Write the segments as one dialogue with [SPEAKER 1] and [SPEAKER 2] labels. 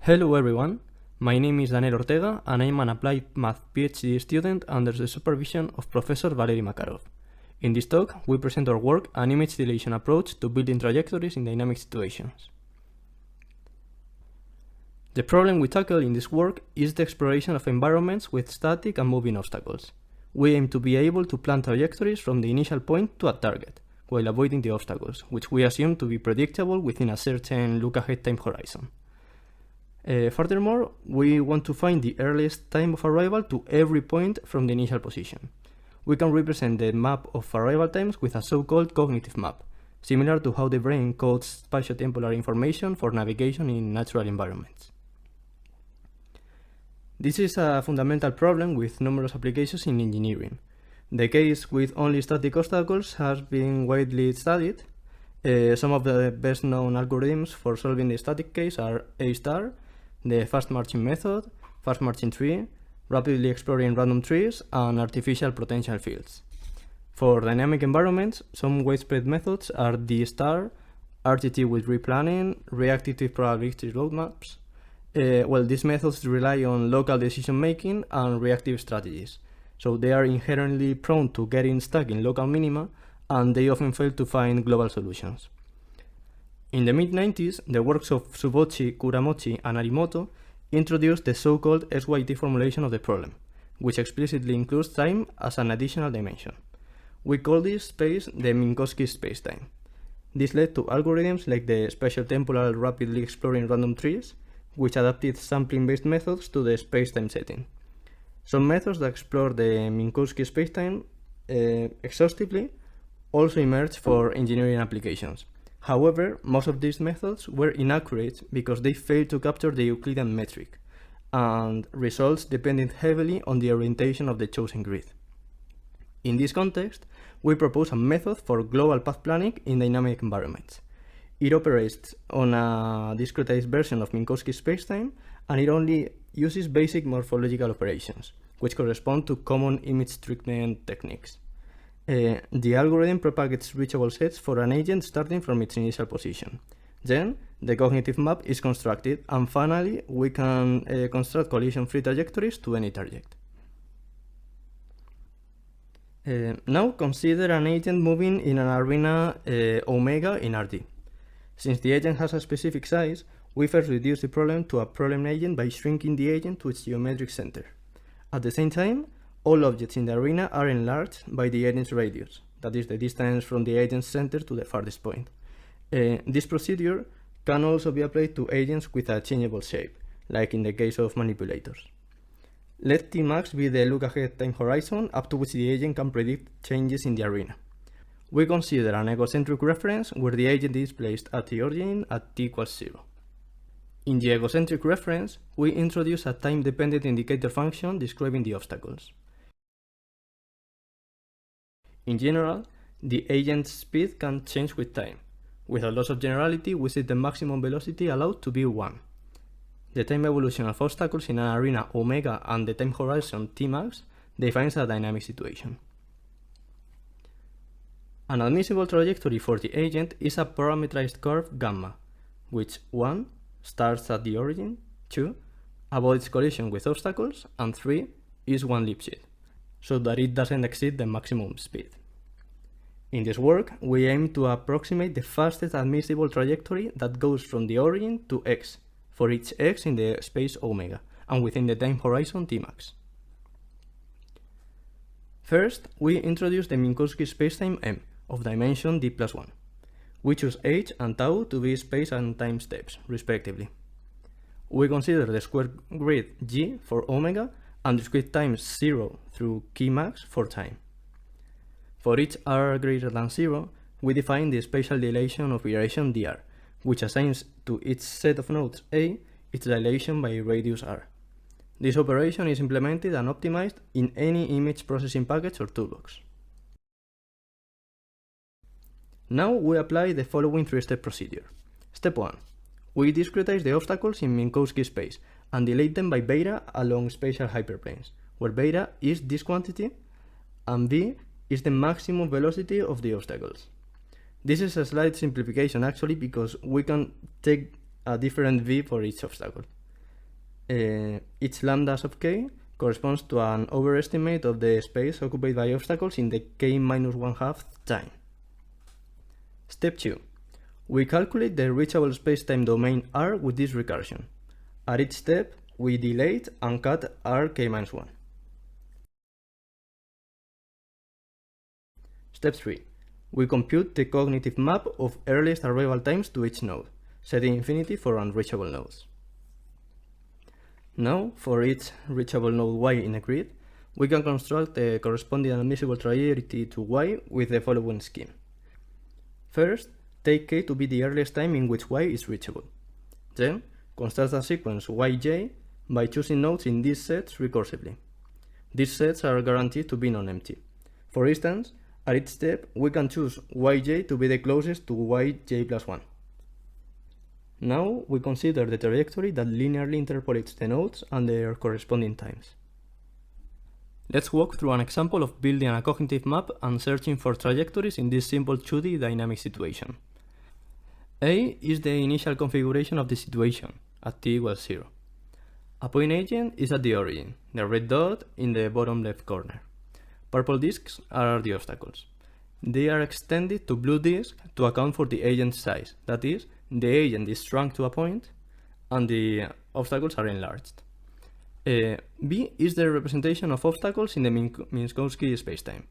[SPEAKER 1] Hello everyone, my name is Ortega and I'm an applied math PhD student under the supervision of Professor Valery Makarov. In this talk, we present our work, an image dilation approach to building trajectories in dynamic situations. The problem we tackle in this work is the exploration of environments with static and moving obstacles. We aim to be able to plan trajectories from the initial point to a target, while avoiding the obstacles, which we assume to be predictable within a certain look-ahead time horizon. Furthermore, we want to find the earliest time of arrival to every point from the initial position. We can represent the map of arrival times with a so-called cognitive map, similar to how the brain codes spatiotemporal information for navigation in natural environments. This is a fundamental problem with numerous applications in engineering. The case with only static obstacles has been widely studied. Some of the best known algorithms for solving the static case are A*, the fast marching method, fast marching tree, rapidly exploring random trees, and artificial potential fields. For dynamic environments, some widespread methods are D*, RTT with replanning, reactive probability roadmaps. These methods rely on local decision making and reactive strategies, so they are inherently prone to getting stuck in local minima, and they often fail to find global solutions. In the mid-90s, the works of Subocchi, Kuramochi, and Arimoto introduced the so-called SYT formulation of the problem, which explicitly includes time as an additional dimension. We call this space the Minkowski spacetime. This led to algorithms like the spatiotemporal rapidly exploring random trees, which adapted sampling-based methods to the spacetime setting. Some methods that explore the Minkowski spacetime exhaustively also emerged for engineering applications. However, most of these methods were inaccurate because they failed to capture the Euclidean metric, and results depended heavily on the orientation of the chosen grid. In this context, we propose a method for global path planning in dynamic environments. It operates on a discretized version of Minkowski spacetime, and it only uses basic morphological operations, which correspond to common image treatment techniques. The algorithm propagates reachable sets for an agent starting from its initial position. Then, the cognitive map is constructed, and finally, we can construct collision-free trajectories to any target. Now, consider an agent moving in an arena omega in RD. Since the agent has a specific size, we first reduce the problem to a problem agent by shrinking the agent to its geometric center. At the same time, all objects in the arena are enlarged by the agent's radius, that is the distance from the agent's center to the farthest point. This procedure can also be applied to agents with a changeable shape, like in the case of manipulators. Let Tmax be the look-ahead time horizon up to which the agent can predict changes in the arena. We consider an egocentric reference where the agent is placed at the origin at t equals 0. In the egocentric reference, we introduce a time-dependent indicator function describing the obstacles. In general, the agent's speed can change with time. With a loss of generality, we set the maximum velocity allowed to be 1. The time evolution of obstacles in an arena omega and the time horizon Tmax defines a dynamic situation. An admissible trajectory for the agent is a parametrized curve gamma, which 1. Starts at the origin, 2. Avoids collision with obstacles, and 3. Is one Lipschitz, so that it doesn't exceed the maximum speed. In this work, we aim to approximate the fastest admissible trajectory that goes from the origin to x, for each x in the space omega, and within the time horizon Tmax. First, we introduce the Minkowski spacetime M, of dimension d+1. We choose h and tau to be space and time steps, respectively. We consider the square grid G for omega and discrete times 0 through Kmax for time. For each r greater than 0, we define the spatial dilation of iteration dr, which assigns to each set of nodes A its dilation by radius r. This operation is implemented and optimized in any image processing package or toolbox. Now we apply the following three-step procedure. Step 1. We discretize the obstacles in Minkowski space and dilate them by beta along spatial hyperplanes, where beta is this quantity and v is the maximum velocity of the obstacles. This is a slight simplification actually because we can take a different v for each obstacle. each lambda sub k corresponds to an overestimate of the space occupied by obstacles in the k-1/2 time. Step 2. We calculate the reachable spacetime domain R with this recursion. At each step, we delete and cut R k-1. Step 3. We compute the cognitive map of earliest arrival times to each node, setting infinity for unreachable nodes. Now, for each reachable node y in a grid, we can construct the corresponding admissible trajectory to y with the following scheme. First, take k to be the earliest time in which y is reachable. Then, construct a sequence yj by choosing nodes in these sets recursively. These sets are guaranteed to be non-empty. For instance, at each step, we can choose yj to be the closest to yj plus 1. Now we consider the trajectory that linearly interpolates the nodes and their corresponding times. Let's walk through an example of building a cognitive map and searching for trajectories in this simple 2D dynamic situation. A is the initial configuration of the situation at t equals 0. A point agent is at the origin, the red dot in the bottom left corner. Purple disks are the obstacles. They are extended to blue disks to account for the agent's size, that is, the agent is shrunk to a point and the obstacles are enlarged. B is the representation of obstacles in the Minkowski spacetime.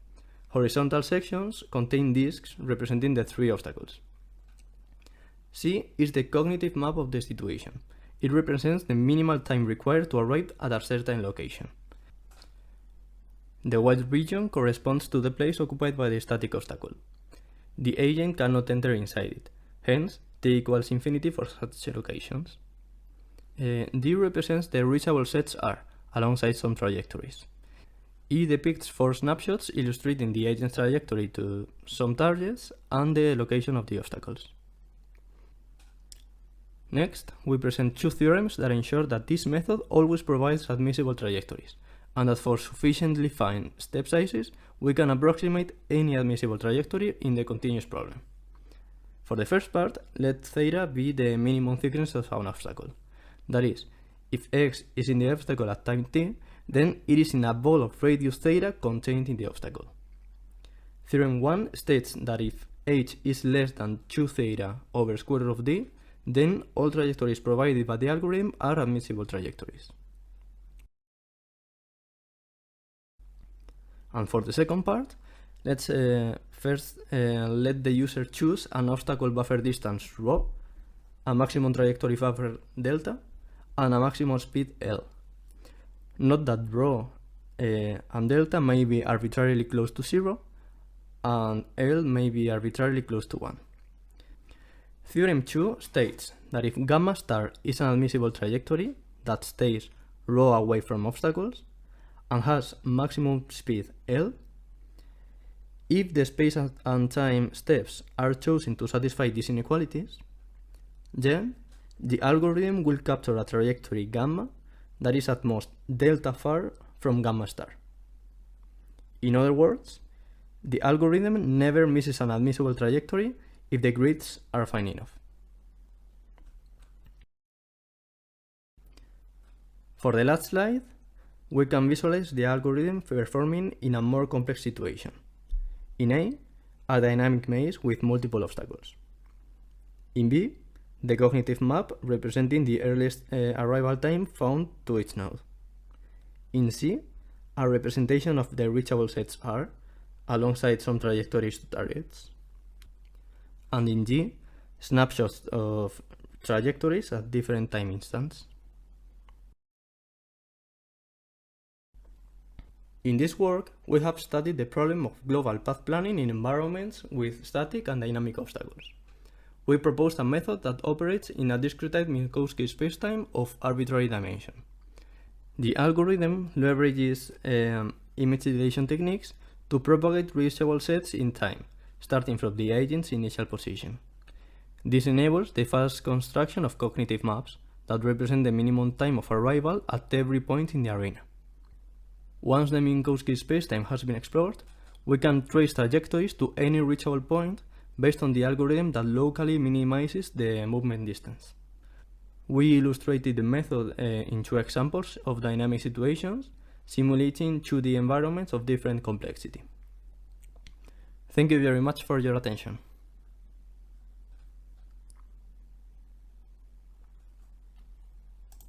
[SPEAKER 1] Horizontal sections contain disks representing the 3 obstacles. C is the cognitive map of the situation. It represents the minimal time required to arrive at a certain location. The white region corresponds to the place occupied by the static obstacle. The agent cannot enter inside it, hence t equals infinity for such locations. D represents the reachable sets R, alongside some trajectories. E depicts 4 snapshots illustrating the agent's trajectory to some targets and the location of the obstacles. Next, we present 2 theorems that ensure that this method always provides admissible trajectories, and that for sufficiently fine step sizes, we can approximate any admissible trajectory in the continuous problem. For the first part, let theta be the minimum thickness of an obstacle. That is, if x is in the obstacle at time t, then it is in a ball of radius theta contained in the obstacle. Theorem 1 states that if h is less than 2 theta over square root of d, then all trajectories provided by the algorithm are admissible trajectories. And for the second part, let's first let the user choose an obstacle buffer distance ρ, a maximum trajectory buffer delta, and a maximum speed L. Note that ρ and delta may be arbitrarily close to 0, and L may be arbitrarily close to 1. Theorem 2 states that if gamma star is an admissible trajectory that stays ρ away from obstacles and has maximum speed L, if the space and time steps are chosen to satisfy these inequalities, then the algorithm will capture a trajectory gamma that is at most delta far from gamma star. In other words, the algorithm never misses an admissible trajectory if the grids are fine enough. For the last slide, we can visualize the algorithm performing in a more complex situation. In a dynamic maze with multiple obstacles. In B, the cognitive map representing the earliest arrival time found to each node. In C, a representation of the reachable sets R, alongside some trajectories to targets. And in G, snapshots of trajectories at different time instants. In this work, we have studied the problem of global path planning in environments with static and dynamic obstacles. We proposed a method that operates in a discretized Minkowski spacetime of arbitrary dimension. The algorithm leverages image dilation techniques to propagate reachable sets in time, starting from the agent's initial position. This enables the fast construction of cognitive maps that represent the minimum time of arrival at every point in the arena. Once the Minkowski spacetime has been explored, we can trace trajectories to any reachable point based on the algorithm that locally minimizes the movement distance. We illustrated the method in 2 examples of dynamic situations, simulating 2D environments of different complexity. Thank you very much for your attention.